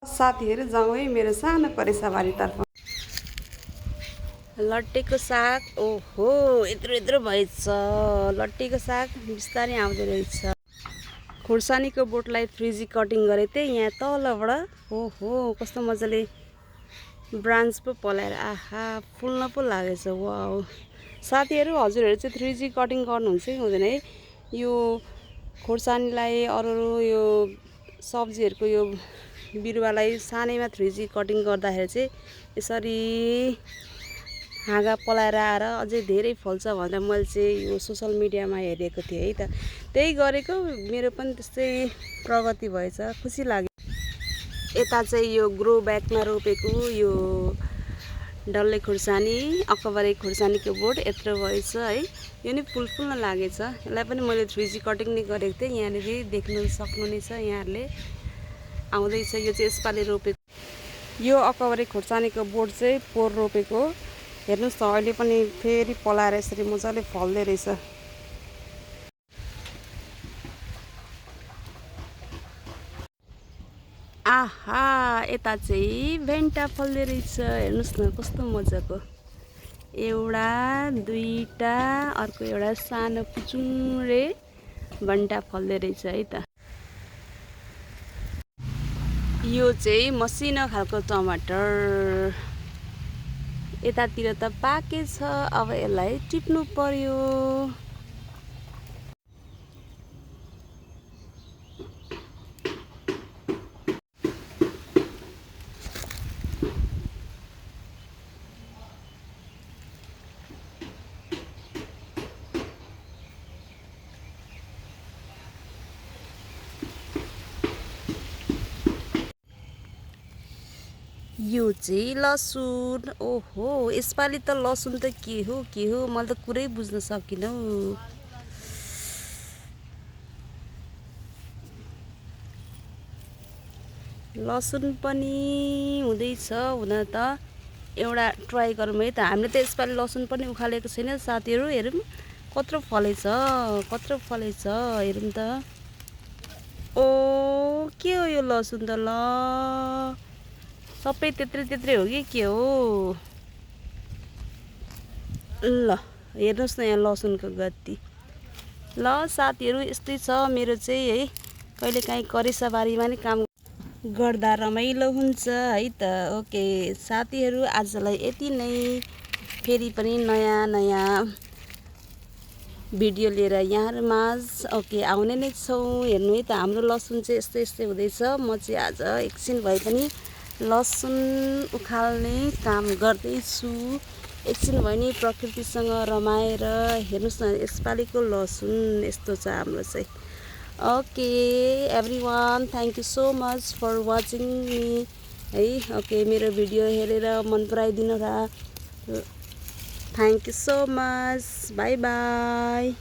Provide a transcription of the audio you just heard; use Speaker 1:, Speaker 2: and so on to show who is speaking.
Speaker 1: साथीहरु जाउँ है मेरो सानो करेसाबारीतर्फ। लट्टेको साग ओहो यत्रो यत्रो भएछ। लट्टेको साग बिस्तारै आउँदै रहेछ। खुर्सानीको बोटलाई फ्रिजी कटिङ गरेको थिएँ यहाँ तलबाट। ओहो कस्तो मजाले ब्रान्च पो पलाएर आहा फुल्न पो लागेछ। वाउ साथीहरु हजुरहरु चाहिँ 3G कटिङ गर्नुहुन्छ कि हुँदैन है? यो खुर्सानीलाई अरू यो सब्जीहरुको यो बिरुवालाई सानैमा 3G कटिङ गर्दाखेरि चाहिँ यसरी हाँगा पलाएर आएर अझै धेरै फल्छ भनेर मैले चाहिँ यो सोशल मिडियामा हेरेको थिएँ है त। त्यही गरेको मेरो पनि त्यस्तै प्रगति भएछ, खुसी लाग्यो। यता चाहिँ यो ग्रो ब्यागमा रोपेको यो डल्ले खुर्सानी अकबरे खुर्सानीको बोट यत्रो भएछ है। यो नि फुल्न लागेछ। यसलाई पनि मैले 3G कटिङ नै गरेको थिएँ। यहाँनिर देख्न सक्नुहुनेछ यहाँहरूले आउँदैछ। यो चाहिँ यसपालि रोपेको यो अकबरे खुर्सानीको बोट चाहिँ पोहोर रोपेको। हेर्नुस् त अहिले पनि फेरि पलाएर यसरी मजाले फल्दै रहेछ। आहा यता चाहिँ भेन्टा फल्दै रहेछ। हेर्नुस् न कस्तो मजाको एउटा दुईटा अर्को एउटा सानो पुचुरे भेन्टा फल्दै रहेछ है त। यो चाहिँ मसिनो खालको टमाटर यतातिर त पाकेछ। अब यसलाई टिप्नु पर्यो। यो चाहिँ लसुन ओहो यसपालि त लसुन त के हो मैले त कुरै बुझ्न सकिनँ हौ। लसुन पनि हुँदैछ हुन त एउटा ट्राई गरौँ है त। हामीले त यसपालि लसुन पनि उखालेको छैन साथीहरु। हेरौँ कत्रो फलेछ हेरौँ त। ओ के हो यो लसुन त ल सबै त्यत्रै हो कि के हो? ल हेर्नुहोस् न यहाँ लसुनको गति। ल साथीहरु यस्तै छ मेरो चाहिँ है। कहिलेकाहीँ करेसाबारीमा नि काम गर्दा रमाइलो हुन्छ है त। ओके साथीहरु आजलाई यति नै। फेरि पनि नयाँ भिडियो लिएर यहाँहरुमाझ ओके आउने नै छौँ। हेर्नु है त हाम्रो लसुन चाहिँ यस्तै हुँदैछ। म चाहिँ आज एकछिन भए पनि लसुन उखाल्ने काम गर्दैछु। एकछिन भए नि प्रकृतिसँग रमाएर। हेर्नुस् न यसपालिको लसुन यस्तो छ हाम्रो चाहिँ। Okay everyone thank you so much for watching me है। ओके मेरो भिडियो हेरेर मन पराइदिनु होला। Thank you so much bye by.